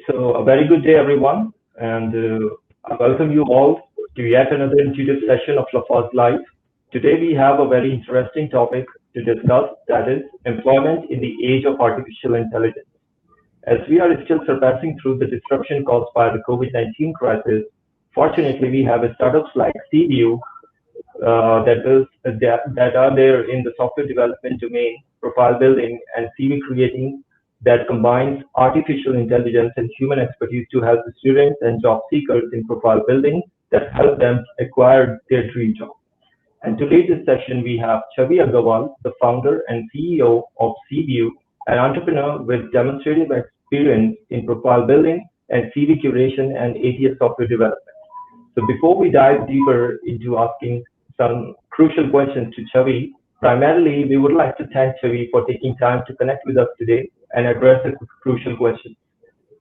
So a very good day, everyone, and I welcome you all to yet another intuitive session of LAFFAZlive. Today we have a very interesting topic to discuss, that is employment in the age of artificial intelligence. As we are still surpassing through the disruption caused by the COVID-19 crisis, fortunately we have startups like CView that are there in the software development domain, profile building, and CV creating that combines artificial intelligence and human expertise to help the students and job seekers in profile building that help them acquire their dream job. And to lead this session, we have Chavi Agarwal, the founder and CEO of CView, an entrepreneur with demonstrative experience in profile building and CV curation and ATS software development. So before we dive deeper into asking some crucial questions to Chavi, primarily we would like to thank Chavi for taking time to connect with us today and address the crucial questions.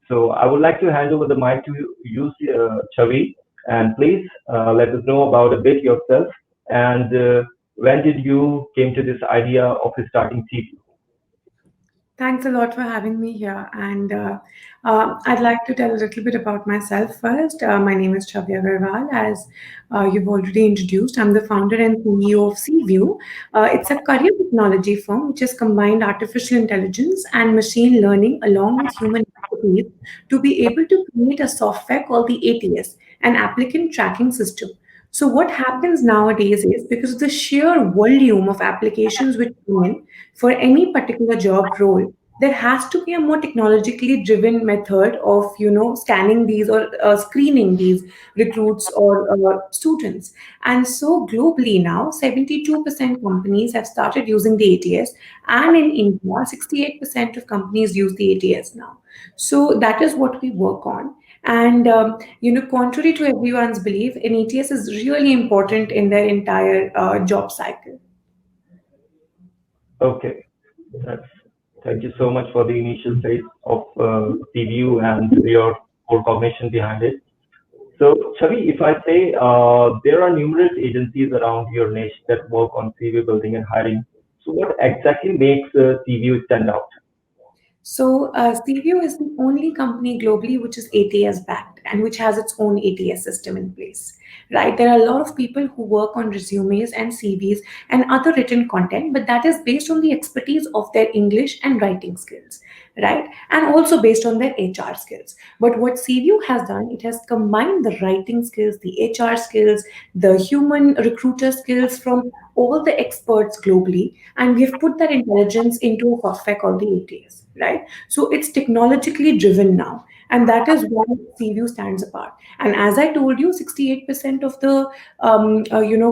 So I would like to hand over the mic to you, Chavi, and please let us know about a bit yourself and when did you came to this idea of starting CV? Thanks a lot for having me here. And I'd like to tell a little bit about myself first. My name is Chavi Agarwal. As you've already introduced, I'm the founder and CEO of CView. It's a career technology firm which has combined artificial intelligence and machine learning along with human expertise to be able to create a software called the ATS, an applicant tracking system. So what happens nowadays is because of the sheer volume of applications which come in for any particular job role, there has to be a more technologically driven method of scanning these or screening these recruits or students. And so globally now, 72% companies have started using the ATS, and in India, 68% of companies use the ATS now. So that is what we work on. And contrary to everyone's belief, an ATS is really important in their entire job cycle. Okay, that's, thank you so much for the initial phase of CView and your core cognition behind it. So, Chavi, if I say there are numerous agencies around your niche that work on CV building and hiring, so what exactly makes CView stand out? So, CView is the only company globally which is ATS backed and which has its own ATS system in place, right? There are a lot of people who work on resumes and CVs and other written content, but that is based on the expertise of their English and writing skills, right? And also based on their HR skills. But what CView has done, it has combined the writing skills, the HR skills, the human recruiter skills from all the experts globally, and we've put that intelligence into a software called the ATS, right? So it's technologically driven now, and that is why CView stands apart. And as I told you, 68% of the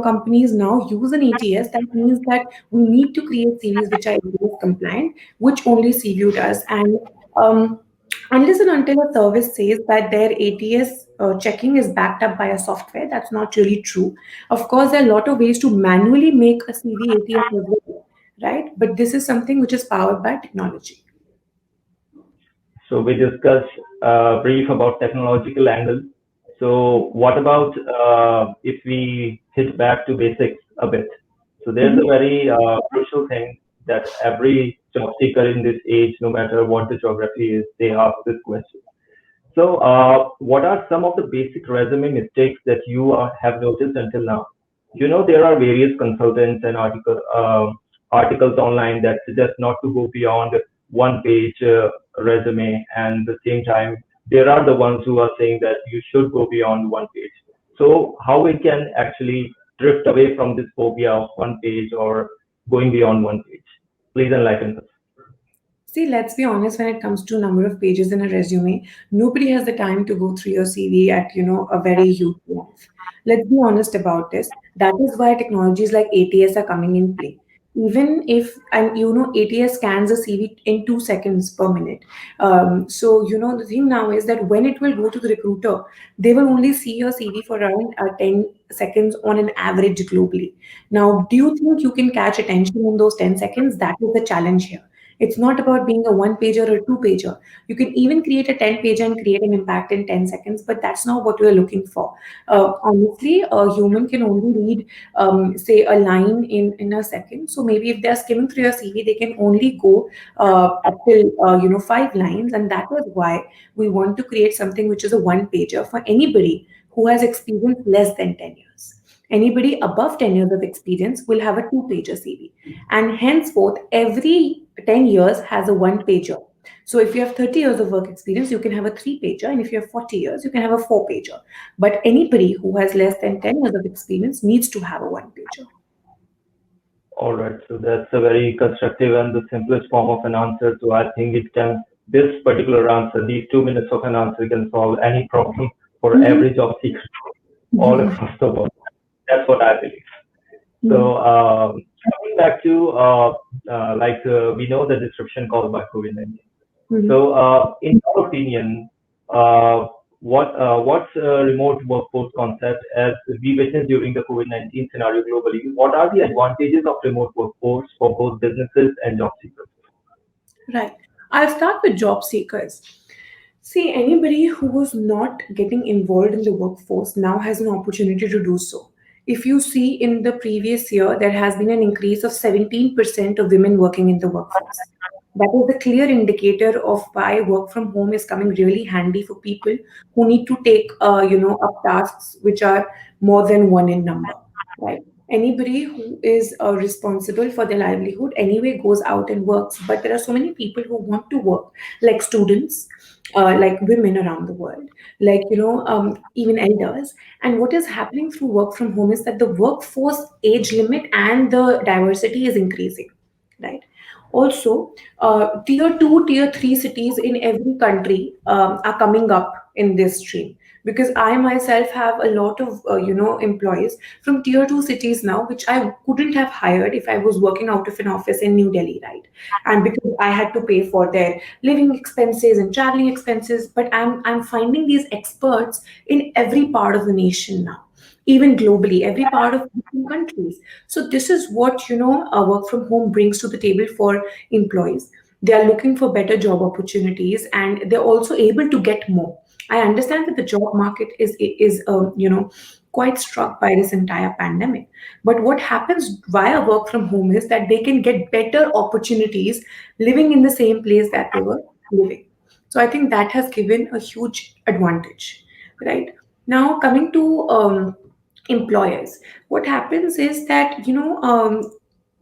companies now use an ATS. That means that we need to create CVs which are ATS compliant, which only CView does. And unless and until a service says that their ATS checking is backed up by a software, that's not really true. Of course, there are a lot of ways to manually make a CV ATS as well, right? But this is something which is powered by technology. So we discussed brief about technological angle. So what about if we hit back to basics a bit? So there's a very crucial thing that every job seeker in this age, no matter what the geography is, they ask this question. So what are some of the basic resume mistakes that you have noticed until now? You know, there are various consultants and articles online that suggest not to go beyond one page resume, and at the same time, there are the ones who are saying that you should go beyond one page. So how we can actually drift away from this phobia of one page or going beyond one page? Please enlighten us. See, let's be honest, when it comes to number of pages in a resume, nobody has the time to go through your CV at, a very huge length. Let's be honest about this. That is why technologies like ATS are coming in play. Even if, and ATS scans a CV in 2 seconds per minute. So, the thing now is that when it will go to the recruiter, they will only see your CV for around 10 seconds on an average globally. Now, do you think you can catch attention in those 10 seconds? That is the challenge here. It's not about being a one pager or two pager. You can even create a 10 pager and create an impact in 10 seconds, but that's not what we're looking for. Honestly, a human can only read, say, a line in a second. So maybe if they're skimming through your CV, they can only go up till, 5 lines. And that was why we want to create something which is a one pager for anybody who has experience less than 10 years. Anybody above 10 years of experience will have a two-pager CV. And henceforth, every 10 years has a one-pager. So if you have 30 years of work experience, you can have a three-pager. And if you have 40 years, you can have a four-pager. But anybody who has less than 10 years of experience needs to have a one-pager. All right, so that's a very constructive and the simplest form of an answer. So I think it can, this particular answer, these 2 minutes of an answer can solve any problem for Mhm. every job seeker all across the world. That's what I believe. Mhm. So coming back to we know the disruption caused by COVID-19. Mhm. So in your opinion, uh, what's a remote workforce concept as we witnessed during the COVID-19 scenario globally? What are the advantages of remote workforce for both businesses and job seekers? Right. I'll start with job seekers. See, anybody who was not getting involved in the workforce now has an opportunity to do so. If you see in the previous year, there has been an increase of 17% of women working in the workforce. That is a clear indicator of why work from home is coming really handy for people who need to take, up tasks which are more than one in number, right? Anybody who is responsible for their livelihood anyway goes out and works, but there are so many people who want to work, like students, like women around the world, like even elders. And what is happening through work from home is that the workforce age limit and the diversity is increasing, right? Also, tier 2, tier 3 cities in every country are coming up in this stream, because I myself have a lot of employees from tier 2 cities now, which I couldn't have hired if I was working out of an office in New Delhi, right? And because I had to pay for their living expenses and traveling expenses, but I'm finding these experts in every part of the nation now, even globally, every part of different countries. So this is what work from home brings to the table for employees. They are looking for better job opportunities, and they're also able to get more. I understand that the job market is quite struck by this entire pandemic. But what happens via work from home is that they can get better opportunities living in the same place that they were living. So I think that has given a huge advantage, right? Now coming to employers, what happens is that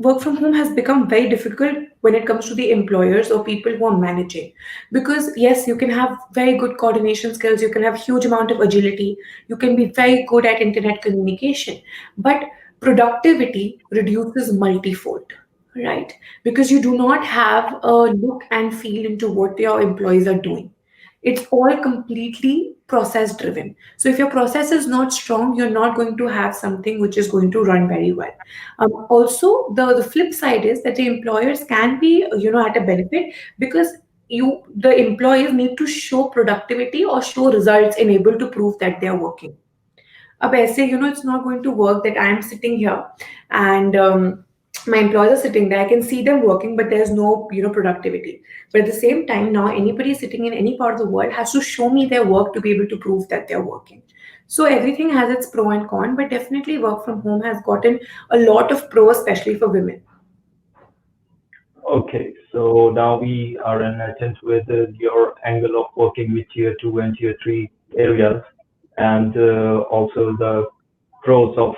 work from home has become very difficult when it comes to the employers or people who are managing, because yes, you can have very good coordination skills, you can have huge amount of agility, you can be very good at internet communication, but productivity reduces multifold, right? Because you do not have a look and feel into what your employees are doing. It's all completely process driven. So if your process is not strong, you're not going to have something which is going to run very well. Also, the flip side is that the employers can be at a benefit, because the employees need to show productivity or show results and able to prove that they are working. अब ऐसे it's not going to work that I am sitting here and my employees are sitting there. I can see them working, but there's no productivity. But at the same time, now anybody sitting in any part of the world has to show me their work to be able to prove that they're working. So everything has its pro and con, but definitely work from home has gotten a lot of pro, especially for women. Okay, so now we are enlightened with your angle of working with tier two and tier three areas, and also the pros of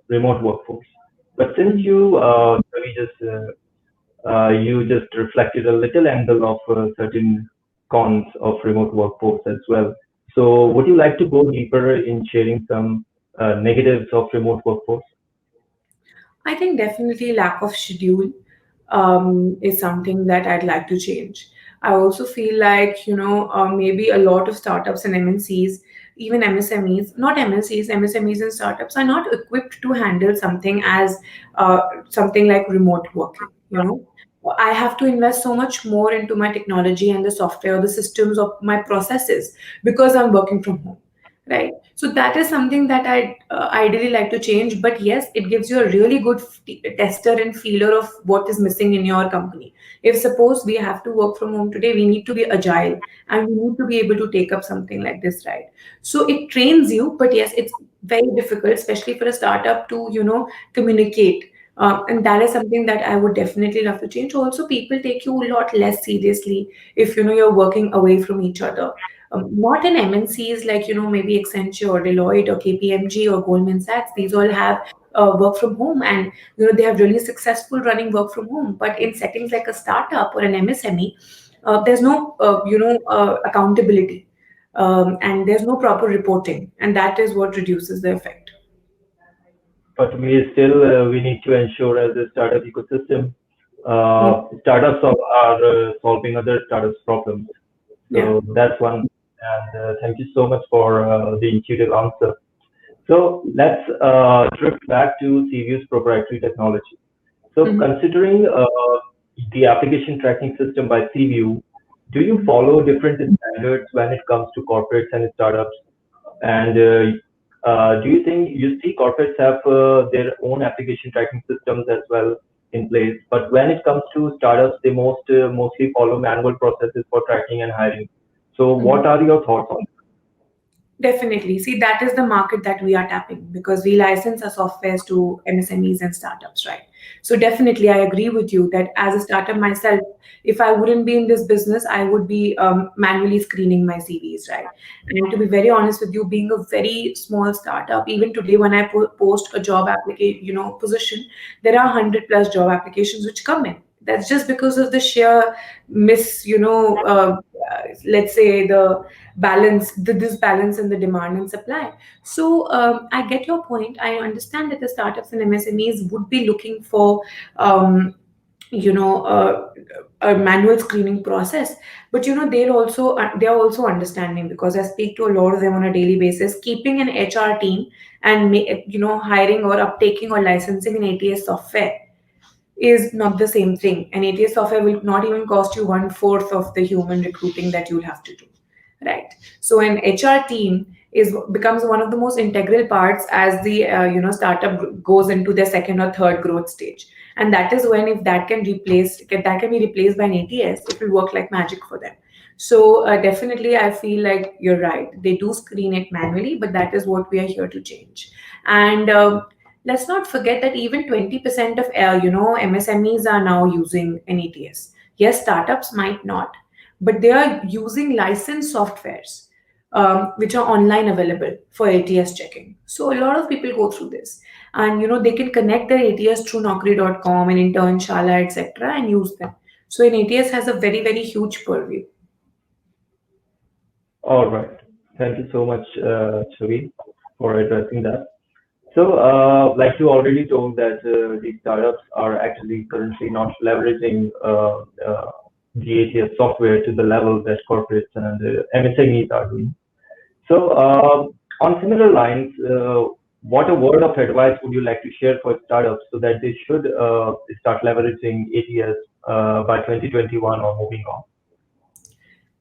remote workforce. But since you just reflected a little angle of certain cons of remote workforce as well. So would you like to go deeper in sharing some negatives of remote workforce? I think definitely lack of schedule is something that I'd like to change. I also feel like, maybe a lot of startups and MNCs, even MSMEs, not MNCs, MSMEs and startups are not equipped to handle something as something like remote working. I have to invest so much more into my technology and the software, the systems of my processes, because I'm working from home. right? So that is something that I ideally like to change. But yes, it gives you a really good tester and feeler of what is missing in your company. If suppose we have to work from home today, we need to be agile and we need to be able to take up something like this, right? So it trains you, but yes, it's very difficult, especially for a startup, to communicate. And that is something that I would definitely love to change. Also, people take you a lot less seriously if you're working away from each other. Not in MNCs like maybe Accenture or Deloitte or KPMG or Goldman Sachs. These all have work from home, and they have really successful running work from home. But in settings like a startup or an MSME, there's no accountability, and there's no proper reporting, and that is what reduces the effect. But we still we need to ensure as a startup ecosystem, Mm. startups are solving other startups' problems. Yeah. So that's one. And thank you so much for the intuitive answer. So let's drift back to CView's proprietary technology. So Mhm. considering the application tracking system by CView, do you follow different standards when it comes to corporates and startups? And do you think you see corporates have their own application tracking systems as well in place? But when it comes to startups, they mostly follow manual processes for tracking and hiring. So what Mhm. are your thoughts on Definitely. See, that is the market that we are tapping because we license our softwares to MSMEs and startups, right? So definitely, I agree with you that as a startup myself, if I wouldn't be in this business, I would be manually screening my CVs, right? And to be very honest with you, being a very small startup, even today when I post a job application, position, there are 100+ job applications which come in. That's just because of the sheer let's say the the disbalance in the demand and supply. So I get your point. I understand that the startups and MSMEs would be looking for um, you know uh, a manual screening process, but they're also understanding because I speak to a lot of them on a daily basis. Keeping an HR team and hiring or uptaking or licensing an ATS software is not the same thing. An ATS software will not even cost you one fourth of the human recruiting that you'll have to do, right? So an HR team is becomes one of the most integral parts as the startup goes into their second or third growth stage, and that is when if that can be replaced by an ATS, it will work like magic for them. So definitely, I feel like you're right. They do screen it manually, but that is what we are here to change. And let's not forget that even 20% of MSMEs are now using an ATS. Yes, startups might not, but they are using licensed softwares which are online available for ATS checking. So a lot of people go through this, and they can connect their ATS through Naukri.com and Intern, Shala, etc., and use them. So an ATS has a very very huge purview. All right. Thank you so much, Chavi, for addressing that. So, like you already told that the startups are actually currently not leveraging the ATS software to the level that corporates and MSMEs are doing. So, on similar lines, what a word of advice would you like to share for startups so that they should start leveraging ATS by 2021 or moving on?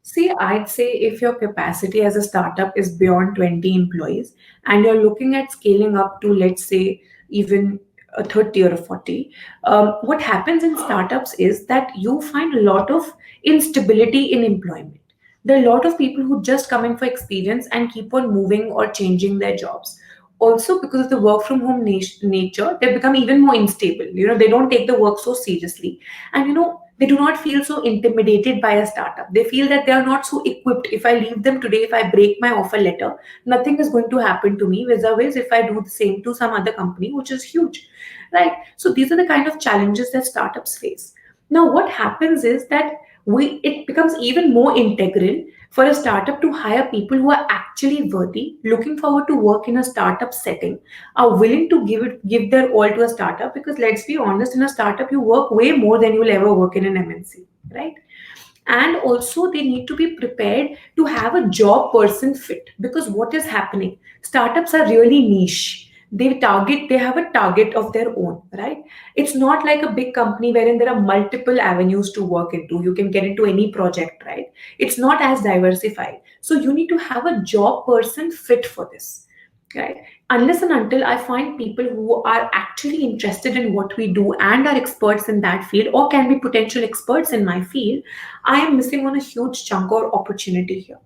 See, I'd say if your capacity as a startup is beyond 20 employees and you're looking at scaling up to, let's say, even a 30 or a 40, what happens in startups is that you find a lot of instability in employment. There are a lot of people who just come in for experience and keep on moving or changing their jobs. Also, because of the work from home nature, they become even more unstable. They don't take the work so seriously, and they do not feel so intimidated by a startup. They feel that they are not so equipped. If I leave them today, if I break my offer letter, nothing is going to happen to me. Vis-a-vis if I do the same to some other company, which is huge, right? So these are the kind of challenges that startups face. Now, what happens is that it becomes even more integral for a startup to hire people who are actually worthy, looking forward to work in a startup setting, are willing to give their all to a startup, because let's be honest, in a startup you work way more than you'll ever work in an MNC, right? And also they need to be prepared to have a job person fit, because what is happening, startups are really niche. They have a target of their own, right? It's not like a big company wherein there are multiple avenues to work into. You can get into any project, right? It's not as diversified. So you need to have a job person fit for this, right? Unless and until I find people who are actually interested in what we do and are experts in that field or can be potential experts in my field, I am missing on a huge chunk or opportunity here.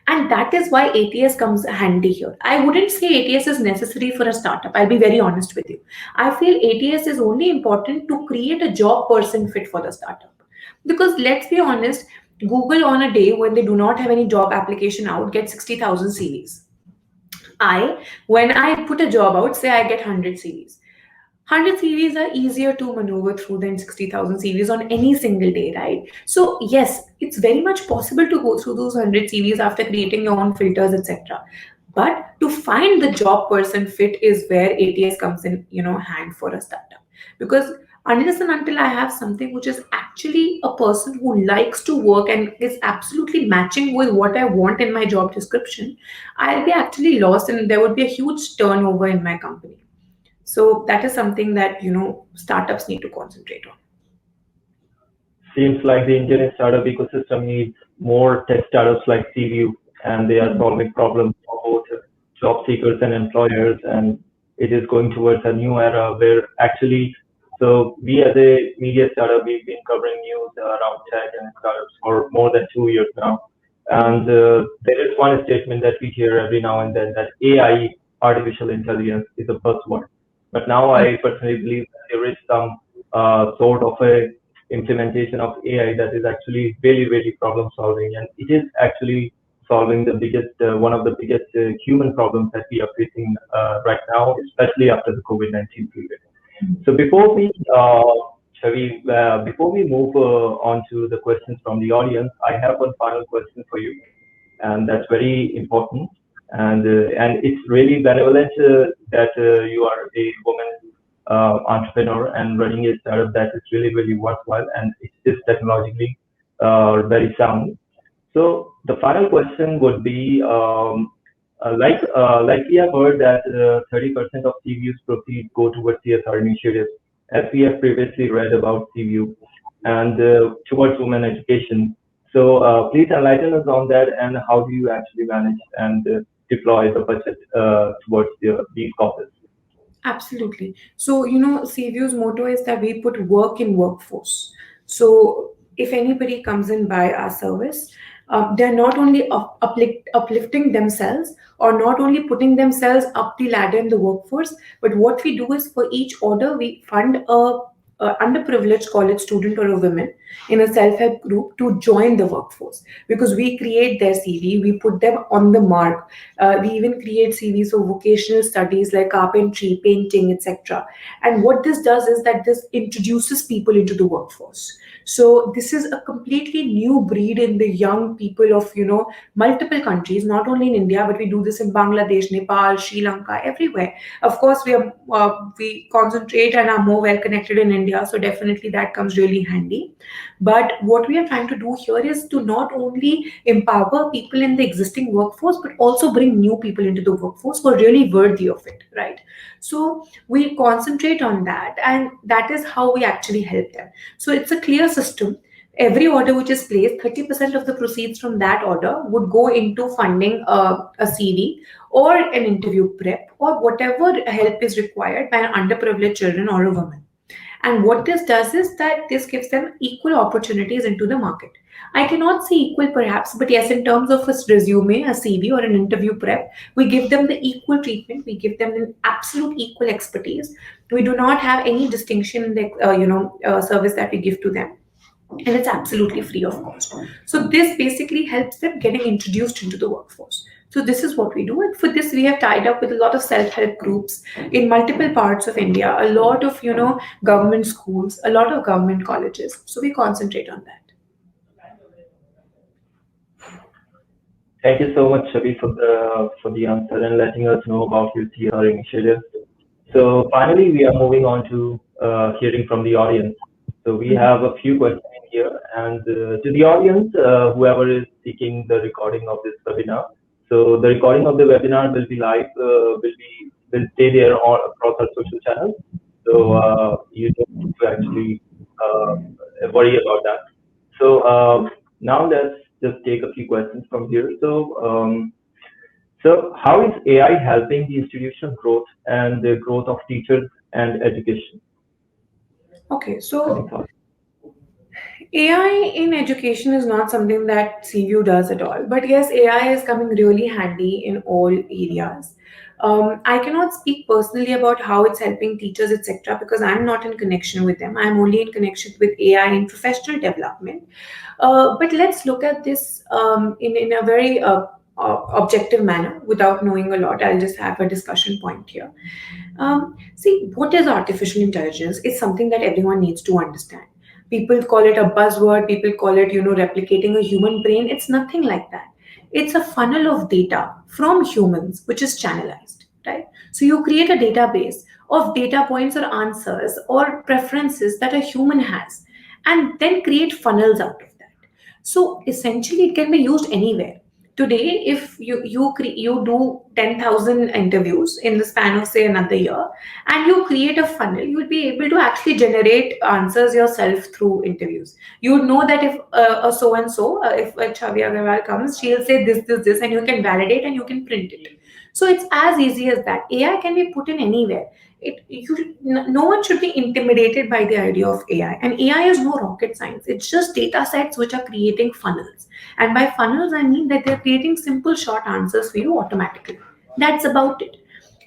And that is why ATS comes handy here. I wouldn't say ATS is necessary for a startup. I'll be very honest with you. I feel ATS is only important to create a job person fit for the startup. Because let's be honest, Google on a day when they do not have any job application out gets 60,000 CVs. When I put a job out, say I get 100 CVs. 100 CVs are easier to maneuver through than 60,000 CVs on any single day, right? So, yes, it's very much possible to go through those 100 CVs after creating your own filters, etc. But to find the job person fit is where ATS comes in, hand for a startup. Because unless and until I have something which is actually a person who likes to work and is absolutely matching with what I want in my job description, I'll be actually lost and there would be a huge turnover in my company. So that is something that startups need to concentrate on. Seems like the Indian startup ecosystem needs more tech startups like CView, and they are solving problems for both job seekers and employers. And it is going towards a new era where actually, so we as a media startup, we've been covering news around tech and startups for more than 2 years now. And there is one statement that we hear every now and then that AI, artificial intelligence, is a buzzword. But now I personally believe that there is some sort of a implementation of AI that is actually really, really problem solving, and it is actually solving the biggest, one of the biggest human problems that we are facing right now, especially after the COVID-19 period. So before we move on to the questions from the audience, I have one final question for you, and that's very important. And it's really benevolent that you are a woman entrepreneur and running a startup that is really, really worthwhile, and it is technologically very sound. So the final question would be, like we have heard that 30% of CVU's proceeds go towards CSR initiatives, as we have previously read about CVU, and towards women education. So please enlighten us on that, and how do you actually manage and deploy the budget towards these causes? Absolutely. So, CView's motto is that we put work in workforce. So, if anybody comes in by our service, they're not only uplifting themselves or not only putting themselves up the ladder in the workforce, but what we do is for each order, we fund a underprivileged college student or a woman in a self-help group to join the workforce, because we create their CV, we put them on the mark. We even create CVs for vocational studies like carpentry, painting, etc. And what this does is that this introduces people into the workforce. So this is a completely new breed in the young people of multiple countries, not only in India, but we do this in Bangladesh, Nepal, Sri Lanka, everywhere. Of course, we concentrate and are more well connected in India, so definitely that comes really handy. But what we are trying to do here is to not only empower people in the existing workforce, but also bring new people into the workforce who are really worthy of it, right? So we concentrate on that, and that is how we actually help them. So it's a clear system. Every order which is placed, 30% of the proceeds from that order would go into funding a CV or an interview prep or whatever help is required by an underprivileged children or a woman. And what this does is that this gives them equal opportunities into the market. I cannot say equal perhaps, but yes, in terms of a resume, a CV, or an interview prep, we give them the equal treatment. We give them an absolute equal expertise. We do not have any distinction in the service that we give to them, and it's absolutely free of cost. So this basically helps them getting introduced into the workforce. So this is what we do, and for this we have tied up with a lot of self-help groups in multiple parts of India, a lot of government schools, a lot of government colleges. So we concentrate on that. Thank you so much, Chavi, for the answer and letting us know about your CR initiative. So finally, we are moving on to hearing from the audience. So we have a few questions in here, and to the audience, whoever is seeking the recording of this webinar. So the recording of the webinar will be live, will stay there all across our social channels. So you don't need to actually worry about that. So now let's just take a few questions from here. So how is AI helping the institutional growth and the growth of teachers and education? Okay, Any so thoughts? AI in education is not something that CView does at all. But yes, AI is coming really handy in all areas. I cannot speak personally about how it's helping teachers, etc., because I'm not in connection with them. I'm only in connection with AI in professional development. But let's look at this in a very objective manner without knowing a lot. I'll just have a discussion point here. See, what is artificial intelligence? It's something that everyone needs to understand. People call it a buzzword, people call it, replicating a human brain. It's nothing like that. It's a funnel of data from humans, which is channelized, right? So you create a database of data points or answers or preferences that a human has, and then create funnels out of that. So essentially, it can be used anywhere. Today, if you do 10,000 interviews in the span of say another year, and you create a funnel, you will be able to actually generate answers yourself through interviews. You would know that if a so and so, if a Chavi Agarwal comes, she'll say this, and you can validate and you can print it. So it's as easy as that. AI can be put in anywhere. No one should be intimidated by the idea of AI. And AI is no rocket science. It's just data sets which are creating funnels. And by funnels, I mean that they're creating simple short answers for you automatically. That's about it.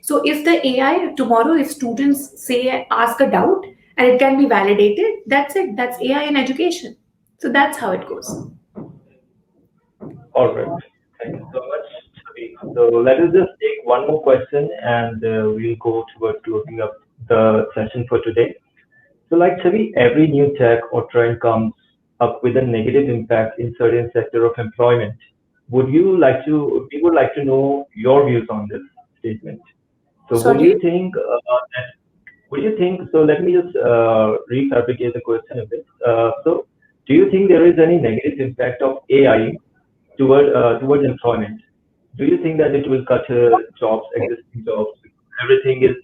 So if the AI tomorrow, if students say ask a doubt and it can be validated, that's it. That's AI in education. So that's how it goes. All right. Thank you so much, Chavi. So let us just take one more question and we'll go towards closing up the session for today. So like Chavi, every new tech or trend comes up with a negative impact in certain sector of employment. We would like to know your views on this statement. So Sorry? so let me just refabricate the question a bit. So do you think there is any negative impact of AI towards employment? Do you think that it will cut existing jobs? Everything is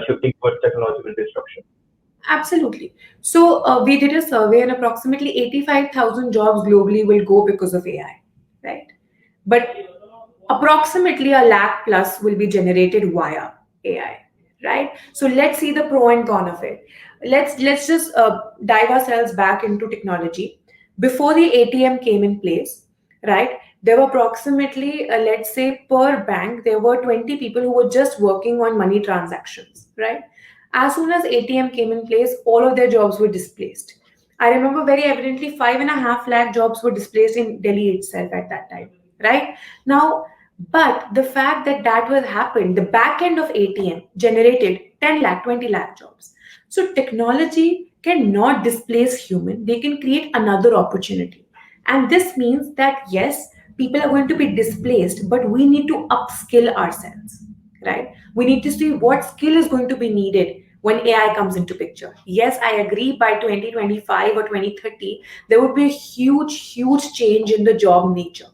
shifting towards technological disruption. Absolutely. So we did a survey, and approximately 85,000 jobs globally will go because of AI, right? But approximately a lakh plus will be generated via AI, right? So let's see the pro and con of it. Let's just dive ourselves back into technology. Before the ATM came in place, right? There were approximately, let's say, per bank, there were 20 people who were just working on money transactions, right? As soon as ATM came in place, all of their jobs were displaced. I remember very evidently 5.5 lakh jobs were displaced in Delhi itself at that time, right? Now, but the fact that that was happened, the back end of ATM generated 10 lakh, 20 lakh jobs. So technology cannot displace human, they can create another opportunity. And this means that yes, people are going to be displaced, but we need to upskill ourselves, right? We need to see what skill is going to be needed when AI comes into picture. Yes, I agree by 2025 or 2030, there would be a huge change in the job nature.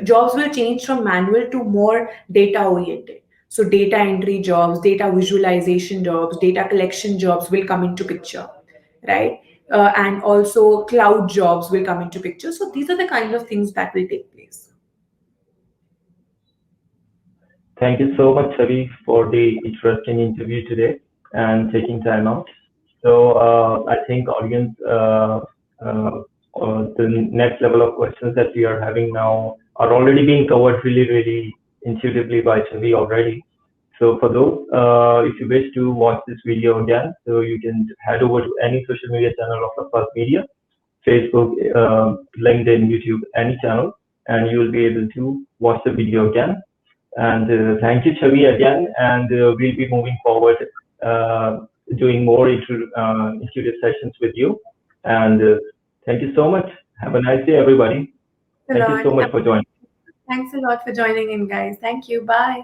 Jobs will change from manual to more data oriented. So data entry jobs, data visualization jobs, data collection jobs will come into picture, right? And also cloud jobs will come into picture. So these are the kind of things that will take place. Thank you so much, Savi, for the interesting interview today and taking time out. So I think audience, the next level of questions that we are having now are already being covered really intuitively by Chavi already. So for those, if you wish to watch this video again, so you can head over to any social media channel of LaFFaz Media, Facebook, LinkedIn, YouTube, any channel, and you will be able to watch the video again. And thank you, Chavi, again. And we'll be moving forward, doing more intuitive sessions with you. And thank you so much. Have a nice day, everybody. A Thank you lot. so much for joining. Thanks a lot for joining in, guys. Thank you. Bye.